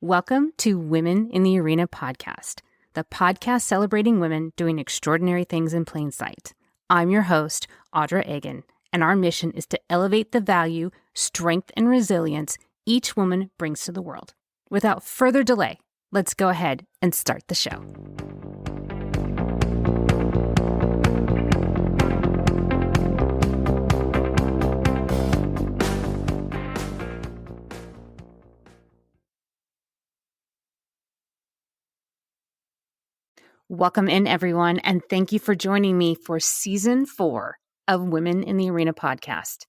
Welcome to Women in the Arena podcast, the podcast celebrating women doing extraordinary things in plain sight. I'm your host, Audra Egan, and our mission is to elevate the value, strength, and resilience each woman brings to the world. Without further delay, let's go ahead and start the show. Welcome in, everyone, and thank you for joining me for Season 4 of Women in the Arena podcast.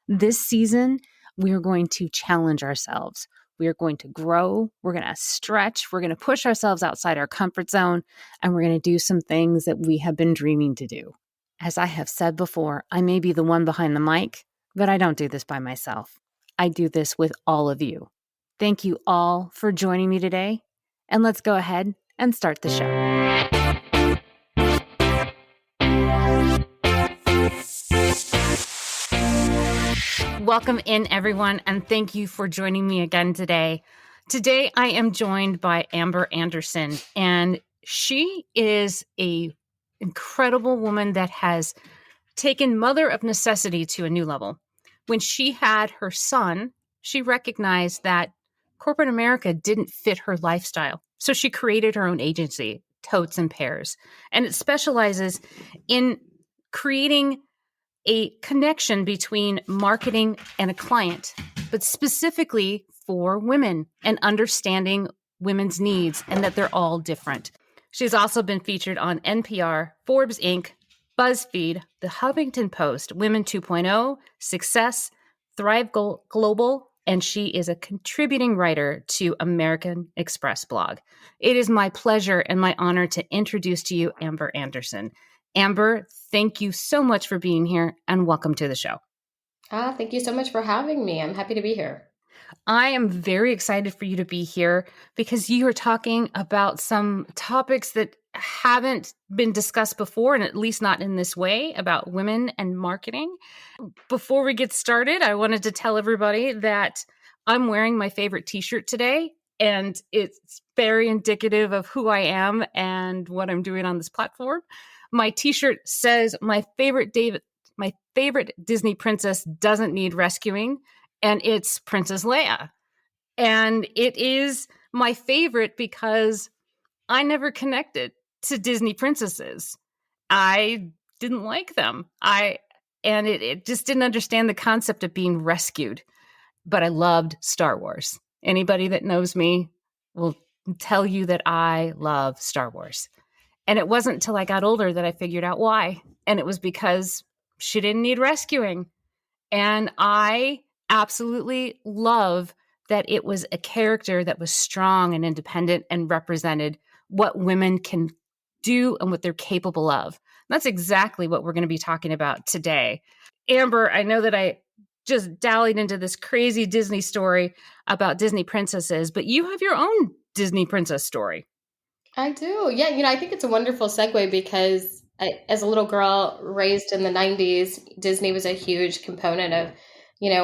This season, we are going to challenge ourselves. We are going to grow. We're going to stretch. We're going to push ourselves outside our comfort zone, and we're going to do some things that we have been dreaming to do. As I have said before, I may be the one behind the mic, but I don't do this by myself. I do this with all of you. Thank you all for joining me today, and let's go ahead and start the show. Welcome in, everyone, and thank you for joining me again today. Today, I am joined by Amber Anderson, and she is an incredible woman that has taken mother of necessity to a new level. When she had her son, she recognized that corporate America didn't fit her lifestyle. So she created her own agency, Tote Pears, and it specializes in creating a connection between marketing and a client, but specifically for women and understanding women's needs and that they're all different. She's also been featured on NPR, Forbes Inc., BuzzFeed, The Huffington Post, Women 2.0, Success, Thrive Global, and she is a contributing writer to American Express blog. It is my pleasure and my honor to introduce to you Amber Anderson. Amber, thank you so much for being here and welcome to the show. Thank you so much for having me. I'm happy to be here. I am very excited for you to be here because you are talking about some topics that haven't been discussed before, and at least not in this way, about women and marketing. Before we get started, I wanted to tell everybody that I'm wearing my favorite t-shirt today, and it's very indicative of who I am and what I'm doing on this platform. My t-shirt says, my favorite Disney princess doesn't need rescuing, and it's Princess Leia. And it is my favorite because I never connected to Disney princesses. I didn't like them. It just didn't understand the concept of being rescued. But I loved Star Wars. Anybody that knows me will tell you that I love Star Wars. And it wasn't until I got older that I figured out why. And it was because she didn't need rescuing. And I absolutely love that it was a character that was strong and independent and represented what women can do and what they're capable of. And that's exactly what we're going to be talking about today. Amber, I know that I just dallied into this crazy Disney story about Disney princesses, but you have your own Disney princess story. I do. Yeah, I think it's a wonderful segue because as a little girl raised in the 90s, Disney was a huge component of,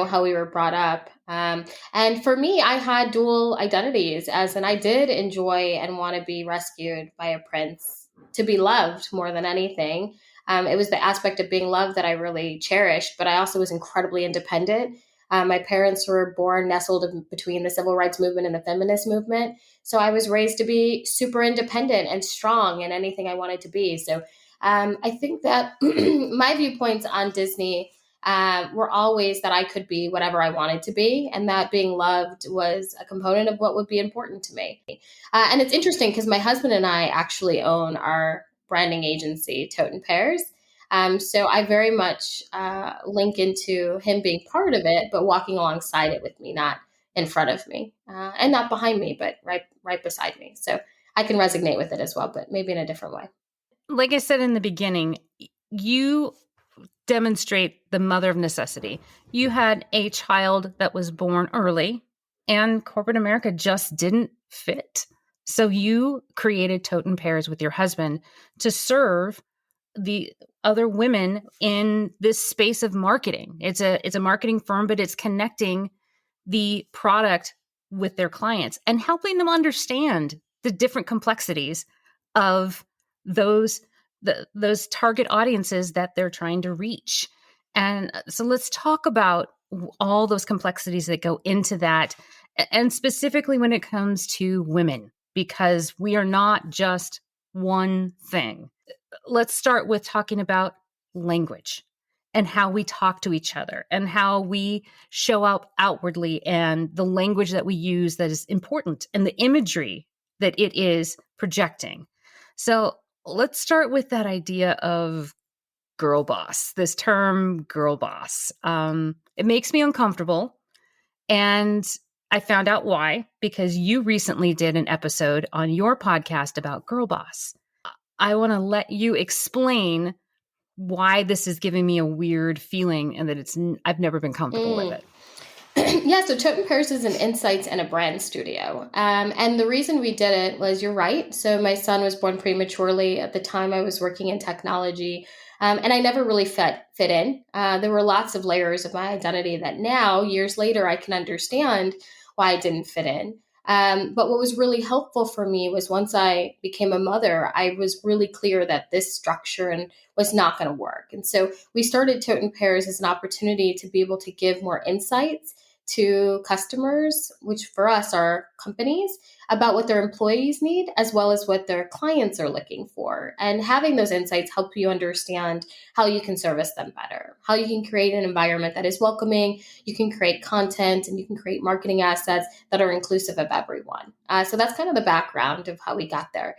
how we were brought up. And for me, I had dual identities I did enjoy and want to be rescued by a prince to be loved more than anything. It was the aspect of being loved that I really cherished, but I also was incredibly independent. My parents were born nestled between the civil rights movement and the feminist movement. So I was raised to be super independent and strong in anything I wanted to be. So I think that my viewpoints on Disney were always that I could be whatever I wanted to be, and that being loved was a component of what would be important to me. And it's interesting because my husband and I actually own our branding agency, Tote Pears. So I very much link into him being part of it, but walking alongside it with me, not in front of me, and not behind me, but right beside me. So I can resonate with it as well, but maybe in a different way. Like I said in the beginning, you demonstrate the mother of necessity. You had a child that was born early, and corporate America just didn't fit. So you created Tote Pears with your husband to serve the other women in this space of marketing. It's a marketing firm, but it's connecting the product with their clients and helping them understand the different complexities of those those target audiences that they're trying to reach. And so let's talk about all those complexities that go into that, and specifically when it comes to women, because we are not just one thing. Let's start with talking about language and how we talk to each other and how we show up outwardly, and the language that we use that is important and the imagery that it is projecting. So let's start with that idea of girl boss, this term girl boss. It makes me uncomfortable. And I found out why, because you recently did an episode on your podcast about girl boss. I want to let you explain why this is giving me a weird feeling and that I've never been comfortable with Mm. it. Yeah, so Tote Pears is an insights and a brand studio. And the reason we did it was, you're right. So my son was born prematurely. At the time, I was working in technology, and I never really fit in. There were lots of layers of my identity that now, years later, I can understand why I didn't fit in. But what was really helpful for me was, once I became a mother, I was really clear that this structure and was not going to work. And so we started Tote Pears as an opportunity to be able to give more insights to customers, which for us are companies, about what their employees need as well as what their clients are looking for. And having those insights help you understand how you can service them better, how you can create an environment that is welcoming, you can create content, and you can create marketing assets that are inclusive of everyone. So that's kind of the background of how we got there.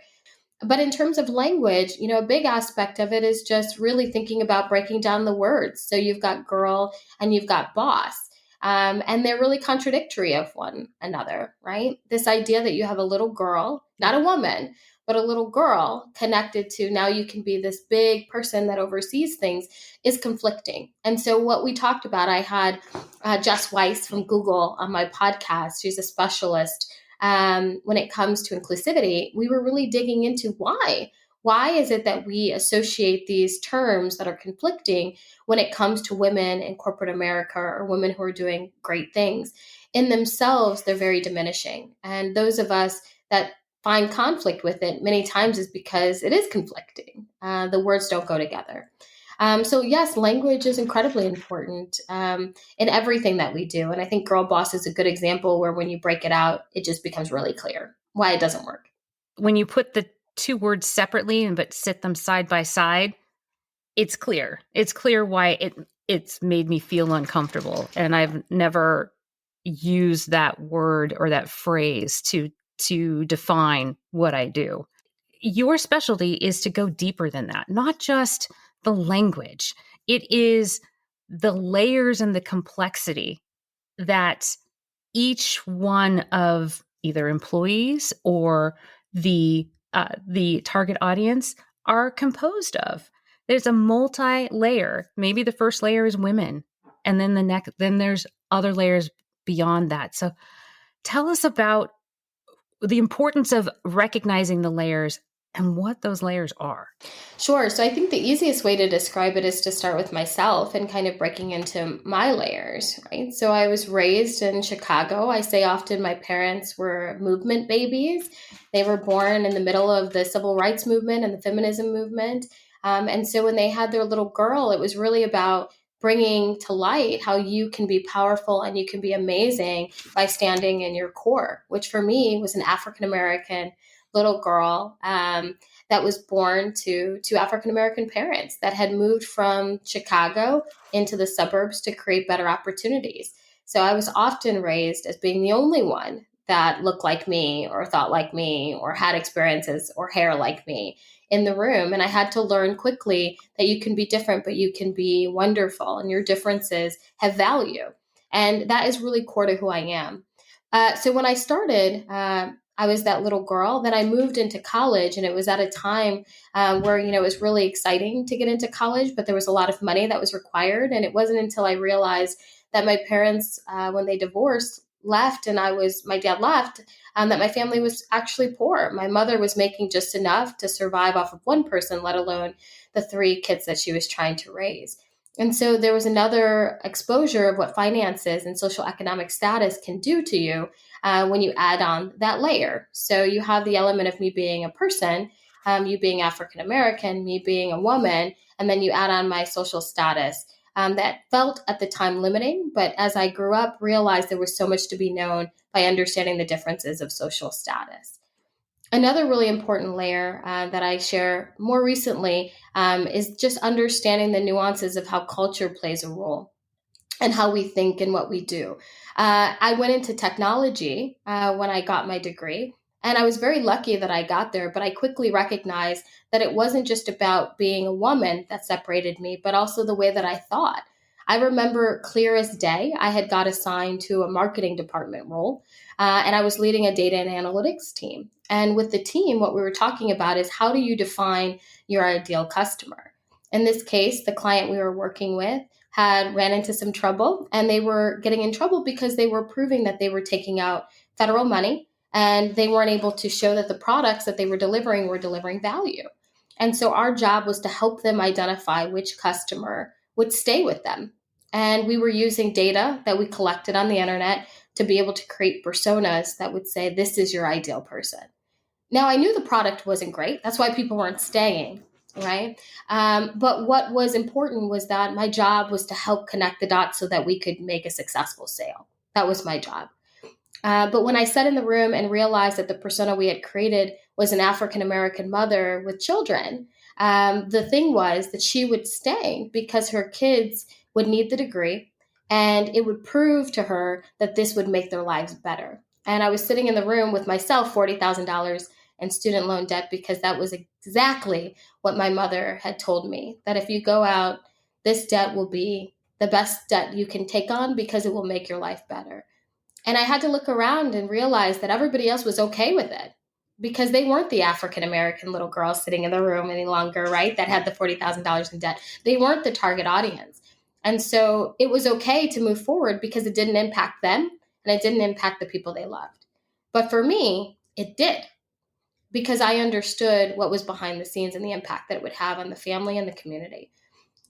But in terms of language, a big aspect of it is just really thinking about breaking down the words. So you've got girl and you've got boss. And they're really contradictory of one another, right? This idea that you have a little girl, not a woman, but a little girl connected to, now you can be this big person that oversees things, is conflicting. And so what we talked about, I had Jess Weiss from Google on my podcast. She's a specialist when it comes to inclusivity. We were really digging into why. Why is it that we associate these terms that are conflicting when it comes to women in corporate America, or women who are doing great things? In themselves, they're very diminishing. And those of us that find conflict with it many times is because it is conflicting. The words don't go together. So yes, language is incredibly important in everything that we do. And I think Girl Boss is a good example where, when you break it out, it just becomes really clear why it doesn't work. When you put the two words separately but sit them side by side, it's clear. It's clear why it's made me feel uncomfortable. And I've never used that word or that phrase to define what I do. Your specialty is to go deeper than that, not just the language. It is the layers and the complexity that each one of either employees or the target audience are composed of. There's a multi-layer. Maybe the first layer is women, and then then there's other layers beyond that. So tell us about the importance of recognizing the layers and what those layers are. Sure. So I think the easiest way to describe it is to start with myself and kind of breaking into my layers, right? So I was raised in Chicago. I say often my parents were movement babies. They were born in the middle of the civil rights movement and the feminism movement. And so when they had their little girl, it was really about bringing to light how you can be powerful and you can be amazing by standing in your core, which for me was an African American little girl that was born to African American parents that had moved from Chicago into the suburbs to create better opportunities. So I was often raised as being the only one that looked like me or thought like me or had experiences or hair like me in the room. And I had to learn quickly that you can be different, but you can be wonderful, and your differences have value. And that is really core to who I am. So when I started, I was that little girl. Then I moved into college, and it was at a time where, it was really exciting to get into college, but there was a lot of money that was required. And it wasn't until I realized that my parents, when they divorced, left, and my dad left, that my family was actually poor. My mother was making just enough to survive off of one person, let alone the three kids that she was trying to raise. And so there was another exposure of what finances and social economic status can do to you when you add on that layer. So you have the element of me being a person, you being African American, me being a woman, and then you add on my social status. That felt at the time limiting, but as I grew up, realized there was so much to be known by understanding the differences of social status. Another really important layer that I share more recently is just understanding the nuances of how culture plays a role and how we think and what we do. I went into technology when I got my degree, and I was very lucky that I got there, but I quickly recognized that it wasn't just about being a woman that separated me, but also the way that I thought. I remember clear as day, I had got assigned to a marketing department role, and I was leading a data and analytics team. And with the team, what we were talking about is how do you define your ideal customer? In this case, the client we were working with had ran into some trouble, and they were getting in trouble because they were proving that they were taking out federal money and they weren't able to show that the products that they were delivering value. And so our job was to help them identify which customer would stay with them. And we were using data that we collected on the internet to be able to create personas that would say, this is your ideal person. Now, I knew the product wasn't great. That's why people weren't staying, right? But what was important was that my job was to help connect the dots so that we could make a successful sale. That was my job. But when I sat in the room and realized that the persona we had created was an African American mother with children, the thing was that she would stay because her kids would need the degree and it would prove to her that this would make their lives better. And I was sitting in the room with myself, $40,000 in student loan debt, because that was exactly what my mother had told me, that if you go out, this debt will be the best debt you can take on because it will make your life better. And I had to look around and realize that everybody else was okay with it because they weren't the African American little girl sitting in the room any longer, right? That had the $40,000 in debt. They weren't the target audience. And so it was okay to move forward because it didn't impact them and it didn't impact the people they loved. But for me, it did because I understood what was behind the scenes and the impact that it would have on the family and the community.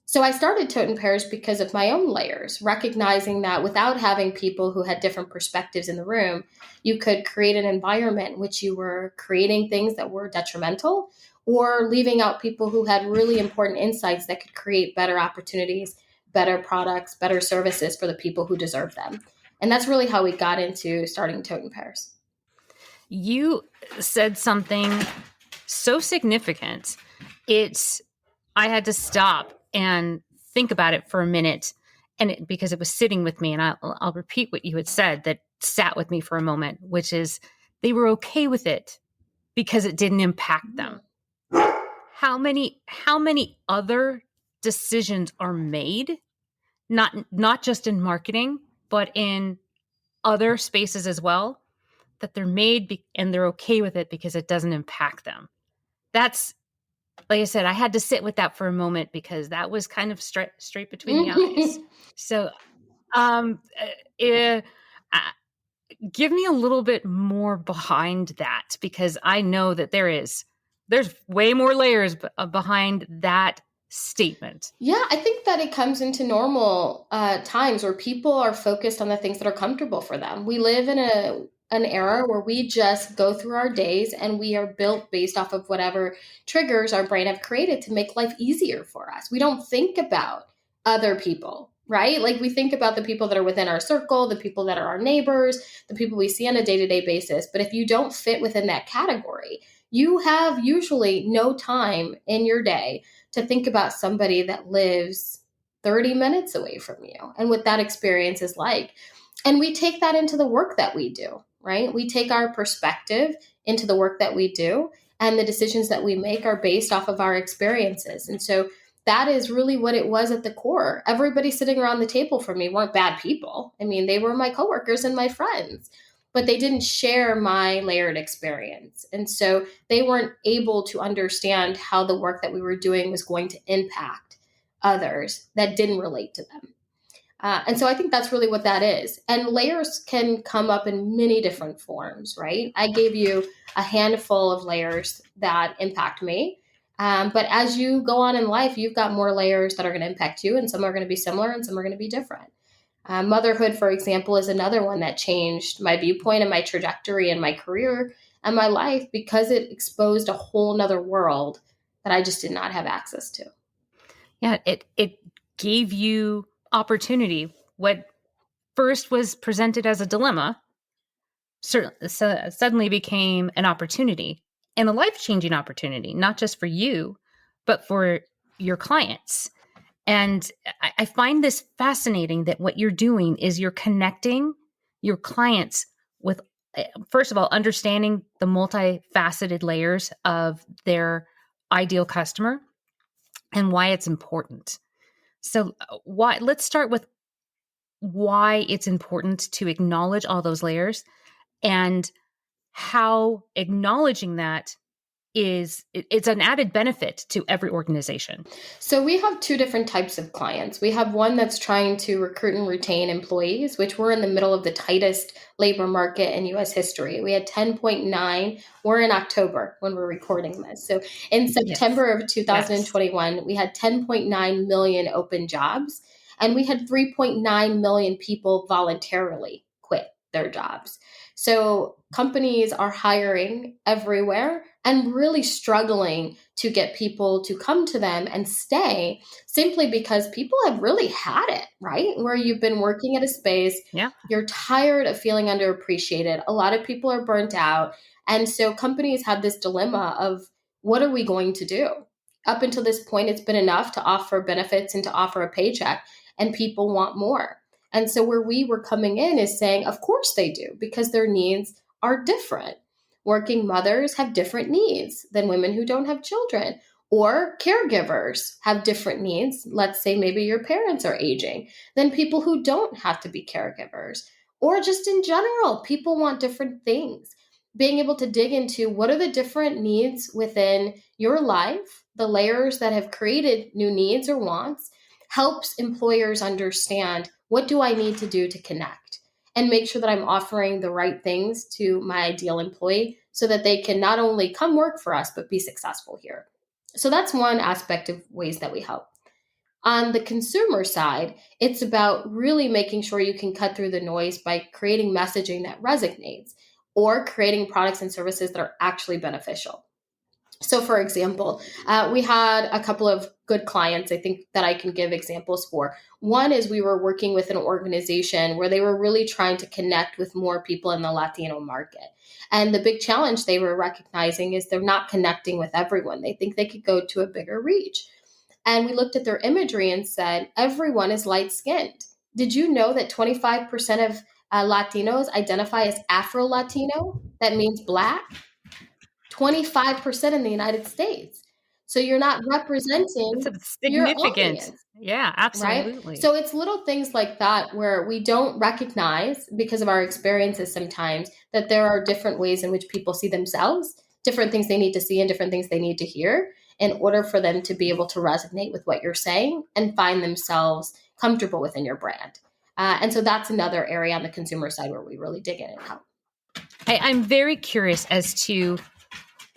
So I started Tote Pears because of my own layers, recognizing that without having people who had different perspectives in the room, you could create an environment in which you were creating things that were detrimental or leaving out people who had really important insights that could create better opportunities, better products, better services for the people who deserve them. And that's really how we got into starting Tote Pears. You said something so significant. I had to stop and think about it for a minute, and because it was sitting with me, and I'll repeat what you had said that sat with me for a moment, which is they were okay with it because it didn't impact them. How many other decisions are made, not just in marketing, but in other spaces as well, that they're made and they're okay with it because it doesn't impact them. That's, like I said, I had to sit with that for a moment because that was kind of straight between the eyes. So, give me a little bit more behind that, because I know that there's way more layers behind that statement. Yeah, I think that it comes into normal times where people are focused on the things that are comfortable for them. We live in an era where we just go through our days and we are built based off of whatever triggers our brain have created to make life easier for us. We don't think about other people, right? Like we think about the people that are within our circle, the people that are our neighbors, the people we see on a day-to-day basis. But if you don't fit within that category, you have usually no time in your day to think about somebody that lives 30 minutes away from you and what that experience is like. And we take that into the work that we do, right? We take our perspective into the work that we do, and the decisions that we make are based off of our experiences. And so that is really what it was at the core. Everybody sitting around the table for me weren't bad people. I mean, they were my coworkers and my friends, but they didn't share my layered experience. And so they weren't able to understand how the work that we were doing was going to impact others that didn't relate to them. And so I think that's really what that is. And layers can come up in many different forms, right? I gave you a handful of layers that impact me. But as you go on in life, you've got more layers that are going to impact you, and some are going to be similar and some are going to be different. Motherhood, for example, is another one that changed my viewpoint and my trajectory and my career and my life because it exposed a whole nother world that I just did not have access to. Yeah, it gave you opportunity. What first was presented as a dilemma suddenly became an opportunity, and a life-changing opportunity, not just for you, but for your clients. And I find this fascinating that what you're doing is you're connecting your clients with, first of all, understanding the multifaceted layers of their ideal customer and why it's important. So, why? Let's start with why it's important to acknowledge all those layers and how acknowledging that it's an added benefit to every organization. So we have two different types of clients. We have one that's trying to recruit and retain employees, which we're in the middle of the tightest labor market in US history. We had 10.9. We're in October when we're recording this. So in Yes. September of Yes. 2021, we had 10.9 million open jobs and we had 3.9 million people voluntarily quit their jobs. So companies are hiring everywhere and really struggling to get people to come to them and stay simply because people have really had it, right? Where you've been working at a space, Yeah. you're tired of feeling underappreciated. A lot of people are burnt out. And so companies have this dilemma of what are we going to do? Up until this point, it's been enough to offer benefits and to offer a paycheck, and people want more. And so, where we were coming in is saying, of course they do, because their needs are different. Working mothers have different needs than women who don't have children, or caregivers have different needs. Let's say maybe your parents are aging than people who don't have to be caregivers, or just in general, people want different things. Being able to dig into what are the different needs within your life, the layers that have created new needs or wants, helps employers understand what do I need to do to connect and make sure that I'm offering the right things to my ideal employee so that they can not only come work for us, but be successful here. So that's one aspect of ways that we help. On the consumer side, it's about really making sure you can cut through the noise by creating messaging that resonates or creating products and services that are actually beneficial. So, for example, we had a couple of good clients, I think, that I can give examples for. One is we were working with an organization where they were really trying to connect with more people in the Latino market. And the big challenge they were recognizing is they're not connecting with everyone. They think they could go to a bigger reach. And we looked at their imagery and said, everyone is light skinned. Did you know that 25% of Latinos identify as Afro Latino? That means black. 25% in the United States. So you're not That's representing a your significant. audience, Yeah, right? absolutely. So it's little things like that where we don't recognize because of our experiences sometimes that there are different ways in which people see themselves, different things they need to see and different things they need to hear in order for them to be able to resonate with what you're saying and find themselves comfortable within your brand. And so that's another area on the consumer side where we really dig in and help. I'm very curious as to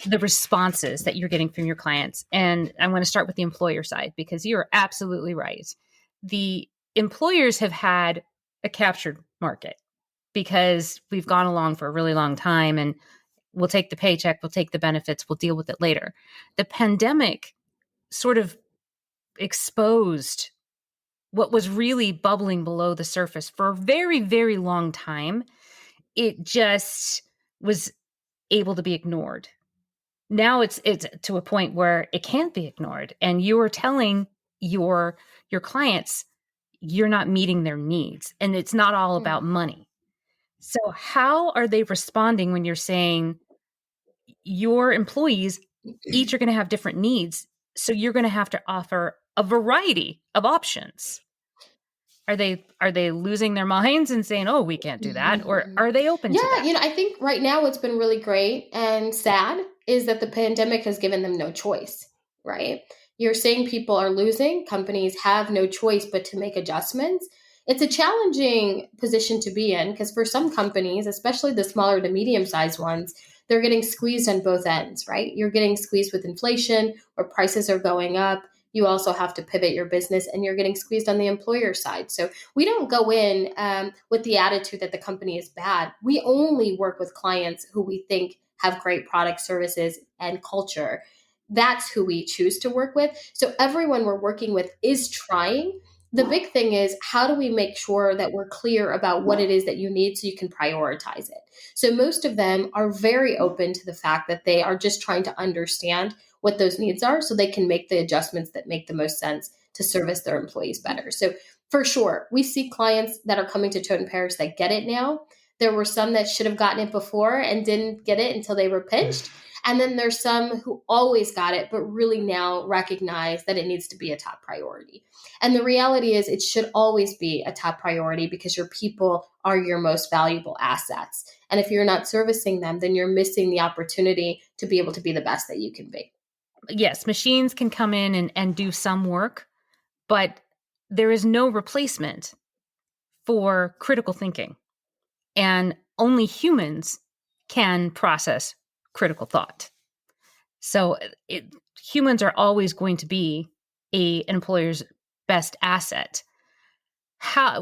the responses that you're getting from your clients. And I'm going to start with the employer side because you're absolutely right. The employers have had a captured market because we've gone along for a really long time and we'll take the paycheck, we'll take the benefits, we'll deal with it later. The pandemic sort of exposed what was really bubbling below the surface for a very, very long time. It just was able to be ignored. Now it's to a point where it can't be ignored, and you are telling your clients you're not meeting their needs, and it's not all about Mm. money. So how are they responding when you're saying your employees each are going to have different needs, so you're going to have to offer a variety of options? Are they losing their minds and saying, "Oh, we can't do that," or Mhm. are they open to Yeah, that? I think right now what's been really great and sad is that the pandemic has given them no choice, right? You're saying people are losing, companies have no choice but to make adjustments. It's a challenging position to be in because for some companies, especially the smaller to medium sized ones, they're getting squeezed on both ends, right? You're getting squeezed with inflation where prices are going up. You also have to pivot your business, and you're getting squeezed on the employer side. So we don't go in with the attitude that the company is bad. We only work with clients who we think have great product, services, and culture. That's who we choose to work with. So everyone we're working with is trying. The big thing is, how do we make sure that we're clear about what it is that you need so you can prioritize it? So most of them are very open to the fact that they are just trying to understand what those needs are so they can make the adjustments that make the most sense to service their employees better. So for sure, we see clients that are coming to Tote Pears that get it now. There were some that should have gotten it before and didn't get it until they were pinched. And then there's some who always got it, but really now recognize that it needs to be a top priority. And the reality is, it should always be a top priority because your people are your most valuable assets. And if you're not servicing them, then you're missing the opportunity to be able to be the best that you can be. Yes, machines can come in and do some work, but there is no replacement for critical thinking. And only humans can process critical thought. So humans are always going to be an employer's best asset.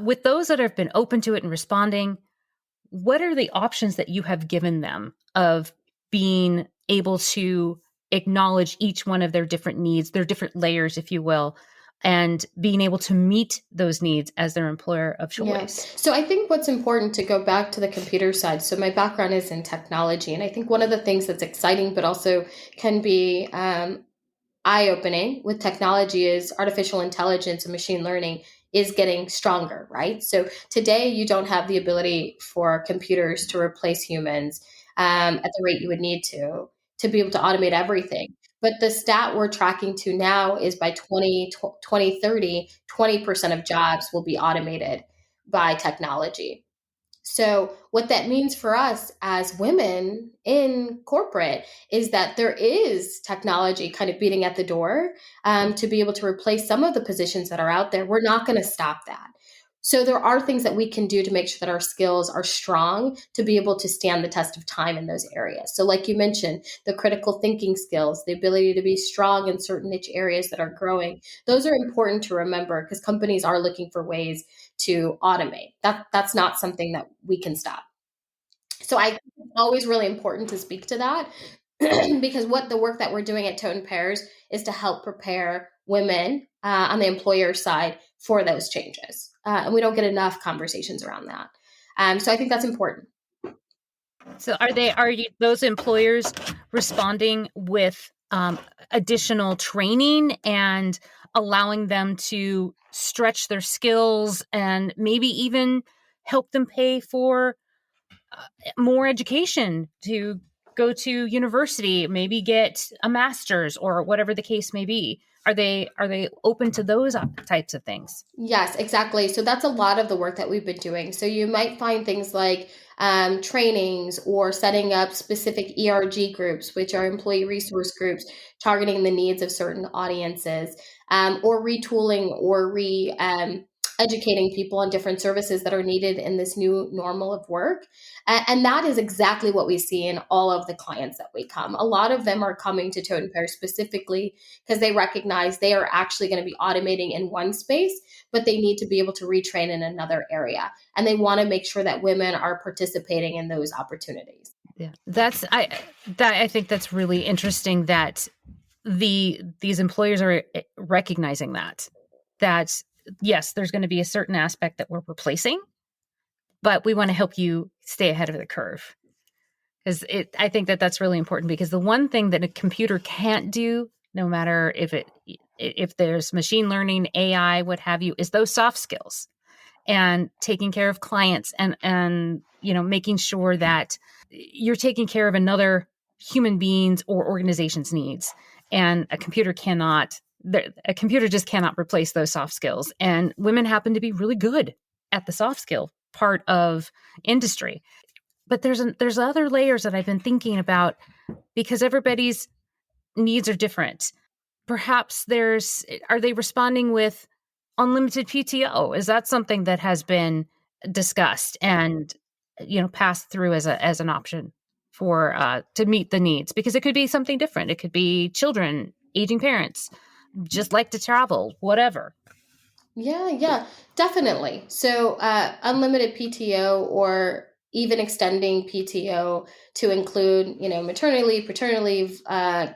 With those that have been open to it and responding, what are the options that you have given them of being able to acknowledge each one of their different needs, their different layers, if you will, and being able to meet those needs as their employer of choice? Yeah. So I think what's important, to go back to the computer side. So my background is in technology. And I think one of the things that's exciting, but also can be eye-opening with technology, is artificial intelligence and machine learning is getting stronger, right? So today you don't have the ability for computers to replace humans at the rate you would need to be able to automate everything. But the stat we're tracking to now is by 2030, 20% of jobs will be automated by technology. So, what that means for us as women in corporate is that there is technology kind of beating at the door to be able to replace some of the positions that are out there. We're not going to stop that. So, there are things that we can do to make sure that our skills are strong to be able to stand the test of time in those areas. So, like you mentioned, the critical thinking skills, the ability to be strong in certain niche areas that are growing, those are important to remember because companies are looking for ways to automate. That's not something that we can stop. So I think it's always really important to speak to that because what the work that we're doing at Tote Pears is to help prepare women on the employer side for those changes. And we don't get enough conversations around that. So I think that's important. So are you those employers responding with additional training and allowing them to stretch their skills and maybe even help them pay for more education to go to university, maybe get a master's or whatever the case may be? Are they open to those types of things? Yes, exactly. So that's a lot of the work that we've been doing. So you might find things like trainings or setting up specific ERG groups, which are employee resource groups targeting the needs of certain audiences, or retooling or educating people on different services that are needed in this new normal of work. And that is exactly what we see in all of the clients that we come. A lot of them are coming to Tote Pears specifically because they recognize they are actually going to be automating in one space, but they need to be able to retrain in another area. And they want to make sure that women are participating in those opportunities. Yeah, I think that's really interesting that these employers are recognizing that yes, there's going to be a certain aspect that we're replacing, but we want to help you stay ahead of the curve. Because I think that's really important, because the one thing that a computer can't do, no matter if there's machine learning, AI, what have you, is those soft skills and taking care of clients and making sure that you're taking care of another human being's or organization's needs. And a computer just cannot replace those soft skills. And women happen to be really good at the soft skill part of industry. But there's other layers that I've been thinking about, because everybody's needs are different. Perhaps are they responding with unlimited PTO? Is that something that has been discussed and passed through as an option? to meet the needs, because it could be something different. It could be children, aging parents, just like to travel, whatever. Yeah, yeah, definitely. So, unlimited PTO or even extending PTO to include, maternity leave, paternity leave,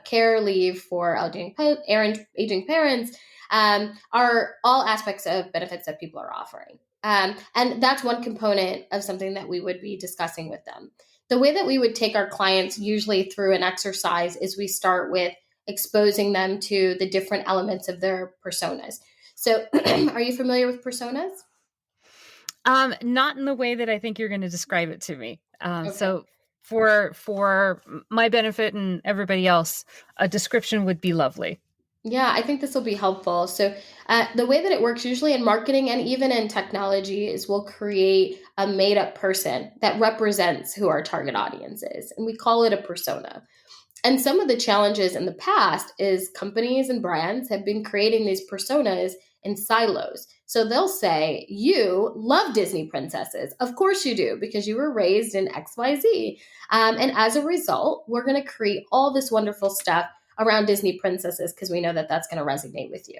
care leave for aging parents, are all aspects of benefits that people are offering. And that's one component of something that we would be discussing with them. The way that we would take our clients usually through an exercise is we start with exposing them to the different elements of their personas. So, are you familiar with personas? Not in the way that I think you're going to describe it to me. Okay. So for my benefit and everybody else, a description would be lovely. Yeah, I think this will be helpful. So, the way that it works usually in marketing and even in technology is we'll create a made up person that represents who our target audience is. And we call it a persona. And some of the challenges in the past is companies and brands have been creating these personas in silos. So they'll say, you love Disney princesses. Of course you do, because you were raised in XYZ. And as a result, we're going to create all this wonderful stuff around Disney princesses because we know that that's going to resonate with you.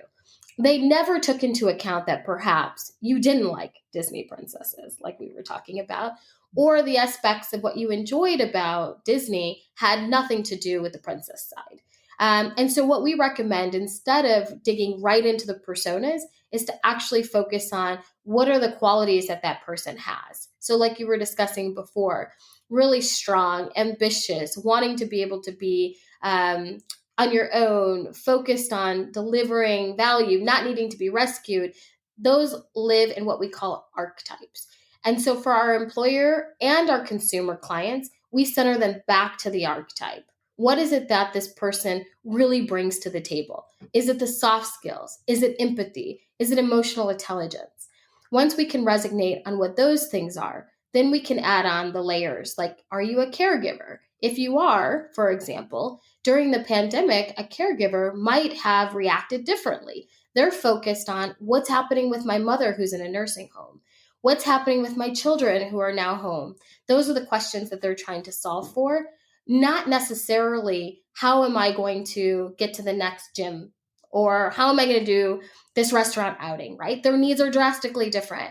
They never took into account that perhaps you didn't like Disney princesses, like we were talking about, or the aspects of what you enjoyed about Disney had nothing to do with the princess side. And so, what we recommend instead of digging right into the personas is to actually focus on what are the qualities that that person has. So, like you were discussing before, really strong, ambitious, wanting to be able to be on your own, focused on delivering value, not needing to be rescued. Those live in what we call archetypes. And so for our employer and our consumer clients, we center them back to the archetype. What is it that this person really brings to the table? Is it the soft skills? Is it empathy? Is it emotional intelligence? Once we can resonate on what those things are, then we can add on the layers like, are you a caregiver? If you are, for example, during the pandemic, a caregiver might have reacted differently. They're focused on what's happening with my mother who's in a nursing home. What's happening with my children who are now home? Those are the questions that they're trying to solve for, not necessarily how am I going to get to the next gym or how am I going to do this restaurant outing, right? Their needs are drastically different.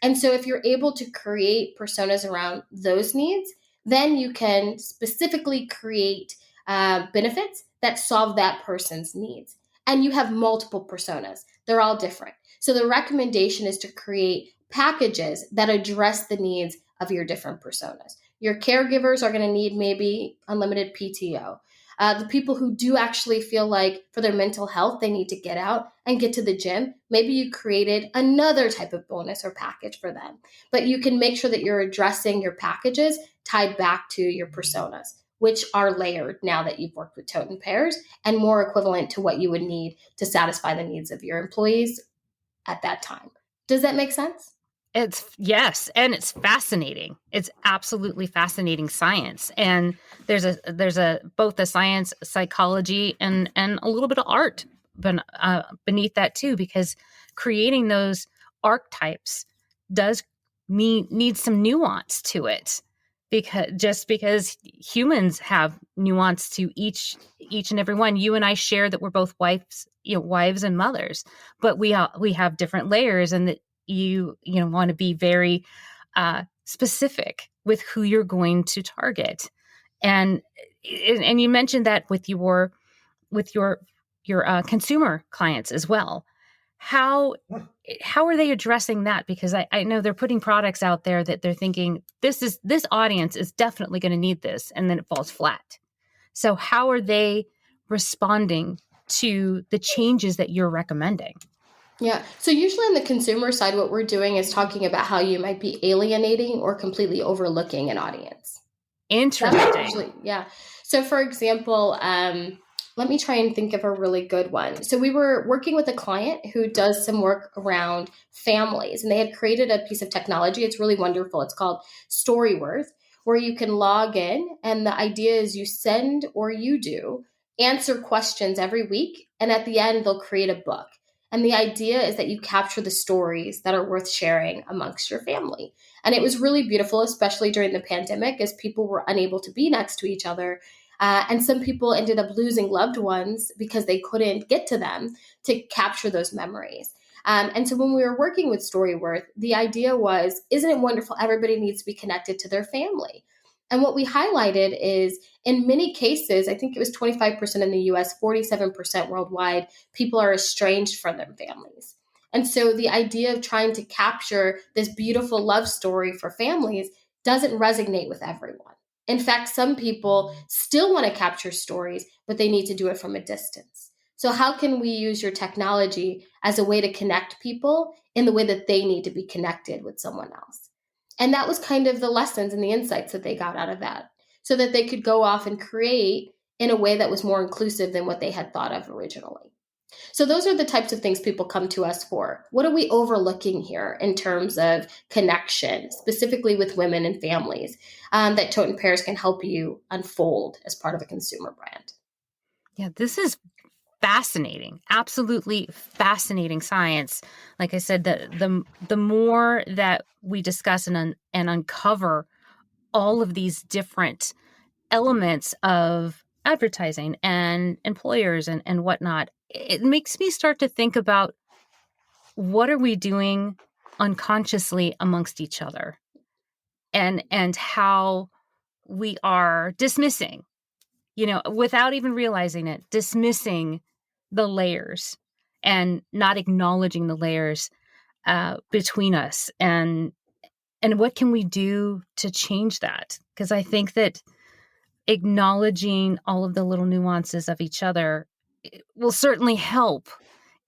And so if you're able to create personas around those needs, then you can specifically create benefits that solve that person's needs. And you have multiple personas, they're all different. So the recommendation is to create packages that address the needs of your different personas. Your caregivers are going to need maybe unlimited PTO. The people who do actually feel like for their mental health, they need to get out and get to the gym. Maybe you created another type of bonus or package for them. But you can make sure that you're addressing your packages tied back to your personas, which are layered now that you've worked with Tote Pears and more equivalent to what you would need to satisfy the needs of your employees at that time. Does that make sense? It's yes, and it's fascinating. It's absolutely fascinating science, and there's a both the science, psychology, and a little bit of art beneath that too, because creating those archetypes does need some nuance to it, because humans have nuance to each and every one. You and I share that we're both wives and mothers, but we have different layers, and that you want to be very specific with who you're going to target. And you mentioned that with your consumer clients as well. How are they addressing that? Because I know they're putting products out there that they're thinking this audience is definitely going to need this, and then it falls flat. So how are they responding to the changes that you're recommending? Yeah. So usually on the consumer side, what we're doing is talking about how you might be alienating or completely overlooking an audience. That's Interesting. usually, yeah. So for example, let me try and think of a really good one. So we were working with a client who does some work around families, and they had created a piece of technology. It's really wonderful. It's called Storyworth, where you can log in, and the idea is you send or you do answer questions every week, and at the end they'll create a book. And the idea is that you capture the stories that are worth sharing amongst your family. And it was really beautiful, especially during the pandemic, as people were unable to be next to each other. And some people ended up losing loved ones because they couldn't get to them to capture those memories. And so when we were working with Storyworth, the idea was, isn't it wonderful? Everybody needs to be connected to their family. And what we highlighted is in many cases, I think it was 25% in the US, 47% worldwide, people are estranged from their families. And so the idea of trying to capture this beautiful love story for families doesn't resonate with everyone. In fact, some people still want to capture stories, but they need to do it from a distance. So, how can we use your technology as a way to connect people in the way that they need to be connected with someone else? And that was kind of the lessons and the insights that they got out of that, so that they could go off and create in a way that was more inclusive than what they had thought of originally. So those are the types of things people come to us for. What are we overlooking here in terms of connection, specifically with women and families, that Tote Pears can help you unfold as part of a consumer brand? Yeah, this is fascinating, absolutely fascinating science. Like I said, the more that we discuss and uncover all of these different elements of advertising and employers and whatnot, it makes me start to think about what are we doing unconsciously amongst each other, and how we are dismissing, without even realizing it, dismissing the layers and not acknowledging the layers between us, and what can we do to change that? Because I think that acknowledging all of the little nuances of each other will certainly help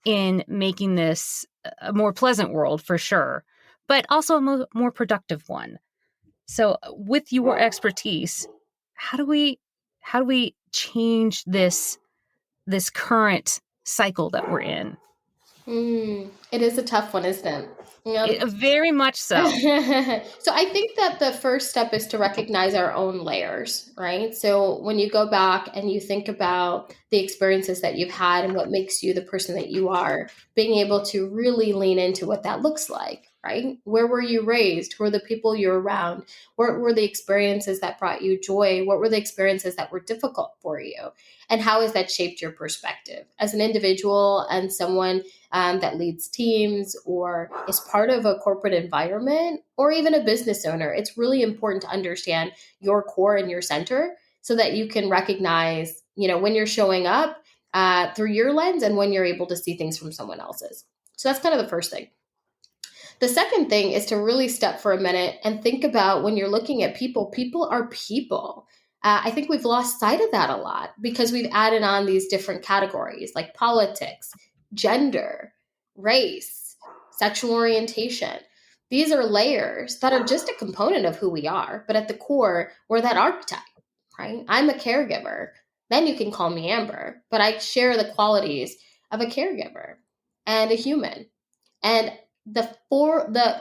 in making this a more pleasant world for sure, but also a more productive one. So with your expertise, how do we change this current cycle that we're in? It is a tough one, isn't it? Very much so. So I think that the first step is to recognize our own layers, right? So when you go back and you think about the experiences that you've had and what makes you the person that you are, being able to really lean into what that looks like, right? Where were you raised? Who are the people you're around? What were the experiences that brought you joy? What were the experiences that were difficult for you? And how has that shaped your perspective as an individual and someone that leads teams or is part of a corporate environment or even a business owner? It's really important to understand your core and your center so that you can recognize, when you're showing up through your lens and when you're able to see things from someone else's. So that's kind of the first thing. The second thing is to really step for a minute and think about when you're looking at people, people are people. I think we've lost sight of that a lot because we've added on these different categories like politics, gender, race, sexual orientation. These are layers that are just a component of who we are, but at the core, we're that archetype, right? I'm a caregiver. Then you can call me Amber, but I share the qualities of a caregiver and a human. And the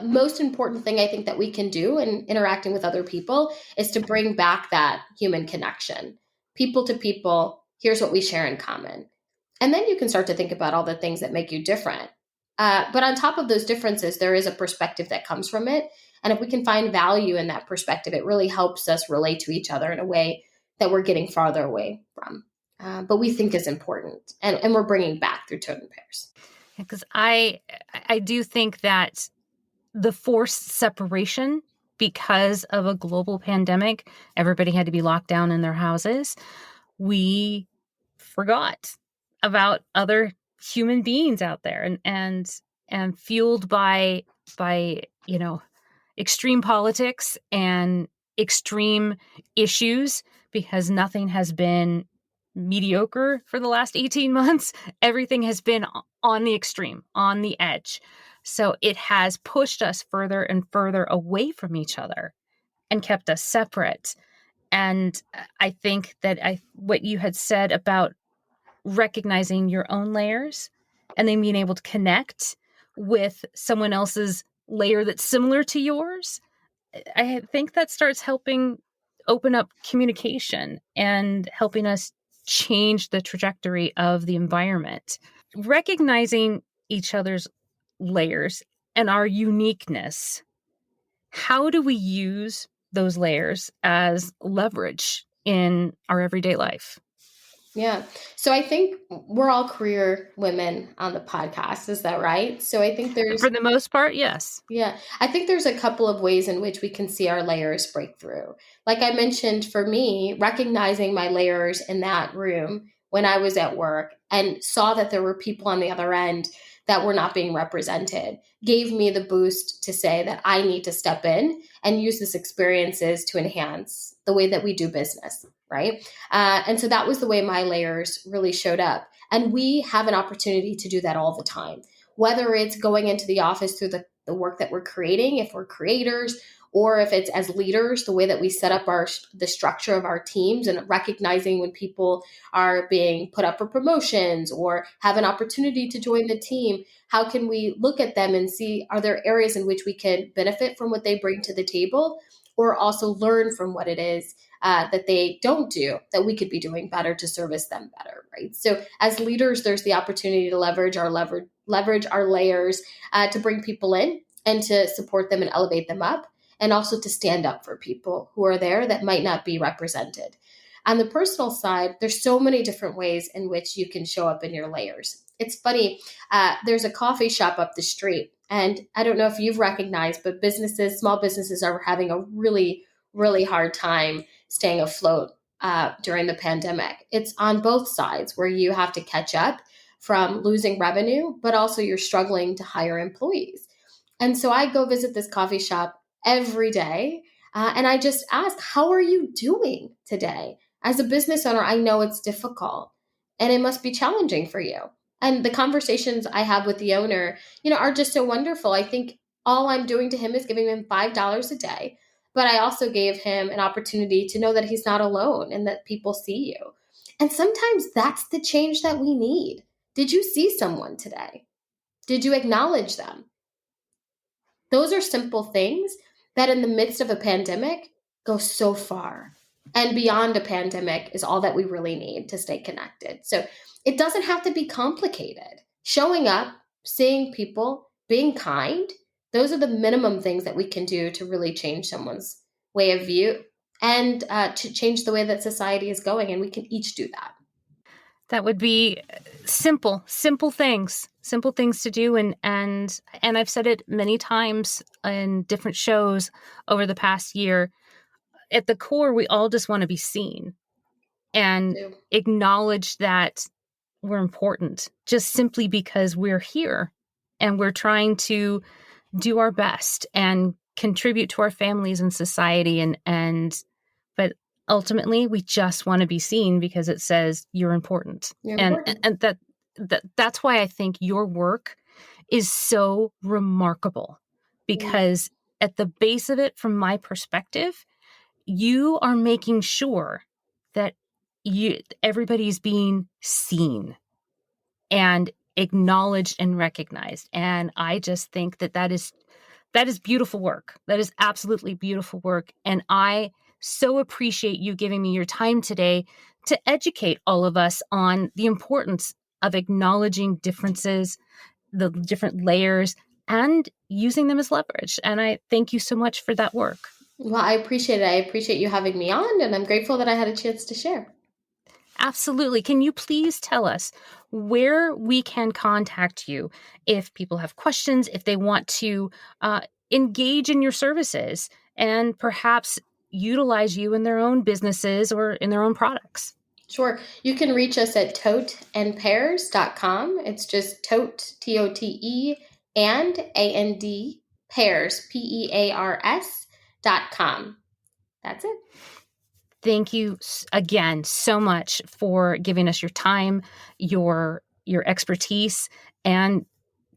most important thing I think that we can do in interacting with other people is to bring back that human connection. People to people, here's what we share in common. And then you can start to think about all the things that make you different. But on top of those differences, there is a perspective that comes from it. And if we can find value in that perspective, it really helps us relate to each other in a way that we're getting farther away from. But we think is important. And we're bringing back through Tote Pears. Because I do think that the forced separation because of a global pandemic, everybody had to be locked down in their houses. We forgot about other human beings out there, and fueled by extreme politics and extreme issues, because nothing has been mediocre for the last 18 months. Everything has been on the extreme, on the edge. So it has pushed us further and further away from each other and kept us separate. And I think that what you had said about recognizing your own layers and then being able to connect with someone else's layer that's similar to yours, I think that starts helping open up communication and helping us change the trajectory of the environment. Recognizing each other's layers and our uniqueness, how do we use those layers as leverage in our everyday life? Yeah. So I think we're all career women on the podcast. Is that right? So I think For there's, the most part, yes. yeah, I think there's a couple of ways in which we can see our layers break through. Like I mentioned, for me, recognizing my layers in that room when I was at work and saw that there were people on the other end that were not being represented gave me the boost to say that I need to step in and use this experiences to enhance the way that we do business, right? And so that was the way my layers really showed up. And we have an opportunity to do that all the time, whether it's going into the office through the work that we're creating, if we're creators, or if it's as leaders, the way that we set up the structure of our teams and recognizing when people are being put up for promotions or have an opportunity to join the team, how can we look at them and see, are there areas in which we can benefit from what they bring to the table, or also learn from what it is that they don't do that we could be doing better to service them better, right? So as leaders, there's the opportunity to leverage our layers to bring people in and to support them and elevate them up, and also to stand up for people who are there that might not be represented. On the personal side, there's so many different ways in which you can show up in your layers. It's funny, there's a coffee shop up the street, and I don't know if you've recognized, but small businesses are having a really, really hard time staying afloat during the pandemic. It's on both sides where you have to catch up from losing revenue, but also you're struggling to hire employees. And so I go visit this coffee shop every day. And I just ask, how are you doing today? As a business owner, I know it's difficult and it must be challenging for you. And the conversations I have with the owner, are just so wonderful. I think all I'm doing to him is giving him $5 a day. But I also gave him an opportunity to know that he's not alone and that people see you. And sometimes that's the change that we need. Did you see someone today? Did you acknowledge them? Those are simple things that in the midst of a pandemic go so far. And beyond a pandemic is all that we really need to stay connected. So it doesn't have to be complicated. Showing up, seeing people, being kind, those are the minimum things that we can do to really change someone's way of view and to change the way that society is going. And we can each do that. That would be simple things to do. And I've said it many times in different shows over the past year. At the core, we all just want to be seen and Too. acknowledge that we're important just simply because we're here and we're trying to do our best and contribute to our families and society. But ultimately we just want to be seen because it says you're important. You're important. And that's why I think your work is so remarkable, because at the base of it, from my perspective, you are making sure that everybody's being seen and acknowledged and recognized. And I just think that is beautiful work. That is absolutely beautiful work. And I so appreciate you giving me your time today to educate all of us on the importance of acknowledging differences, the different layers, and using them as leverage. And I thank you so much for that work. Well, I appreciate it. I appreciate you having me on, and I'm grateful that I had a chance to share. Absolutely. Can you please tell us where we can contact you if people have questions, if they want to engage in your services and perhaps utilize you in their own businesses or in their own products? Sure. You can reach us at toteandpears.com. It's just tote, Tote, and AND, pears, PEARS.com. That's it. Thank you again so much for giving us your time, your expertise, and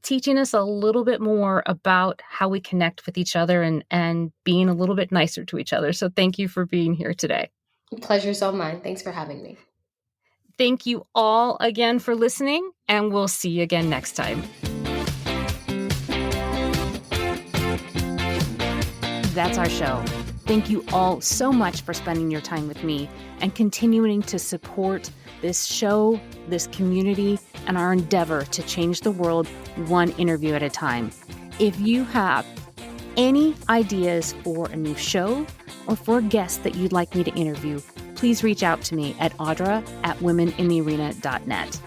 teaching us a little bit more about how we connect with each other and being a little bit nicer to each other. So thank you for being here today. Pleasure's all mine. Thanks for having me. Thank you all again for listening, and we'll see you again next time. That's our show. Thank you all so much for spending your time with me and continuing to support this show, this community, and our endeavor to change the world one interview at a time. If you have any ideas for a new show or for a guest that you'd like me to interview, please reach out to me at audra@womeninthearena.net.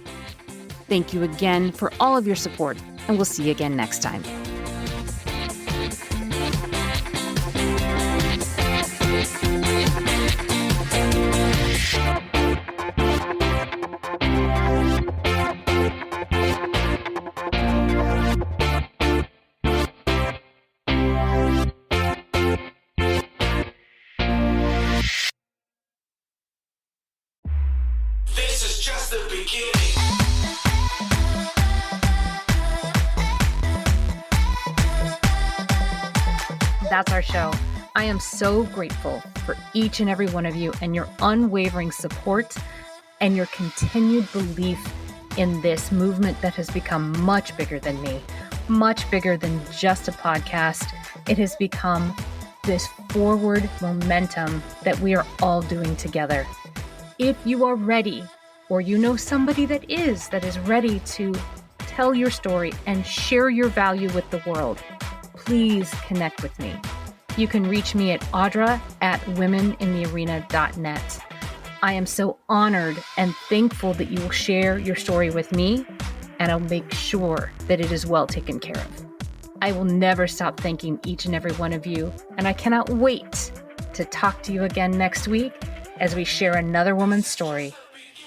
Thank you again for all of your support, and we'll see you again next time. This is just the beginning. That's our show. I am so grateful for each and every one of you and your unwavering support and your continued belief in this movement that has become much bigger than me, much bigger than just a podcast. It has become this forward momentum that we are all doing together. If you are ready, or you know somebody that is ready to tell your story and share your value with the world, please connect with me. You can reach me at audra@womeninthearena.net. I am so honored and thankful that you will share your story with me, and I'll make sure that it is well taken care of. I will never stop thanking each and every one of you, and I cannot wait to talk to you again next week as we share another woman's story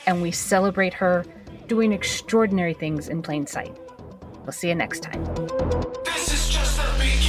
and we celebrate her doing extraordinary things in plain sight. We'll see you next time. This is just the beginning.